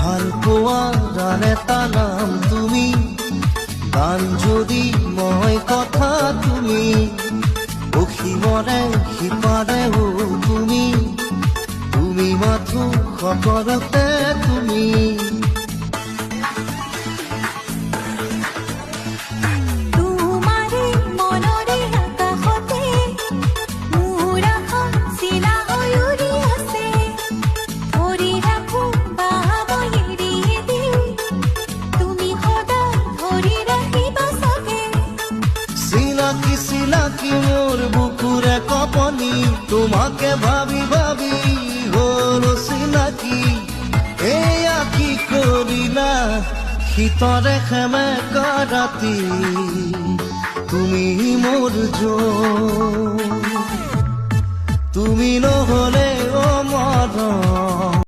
ভাল পোৱাৰ আন এটা নাম তুমি, গান যদি মই কথা তুমি, অসীমৰে সিপাৰে তুমি, তুমি মাথো সকলোতে তুমি। চিনাকি চিনাকি মোৰ বুকুৰে কপনি, তোমাকে ভাবি ভাবি হ'ল চিনাকি। এয়া কি কৰিলা শীতৰে সেমেকা ৰাতি, তুমি মোৰ তুমি নহ'লে অ মৰম।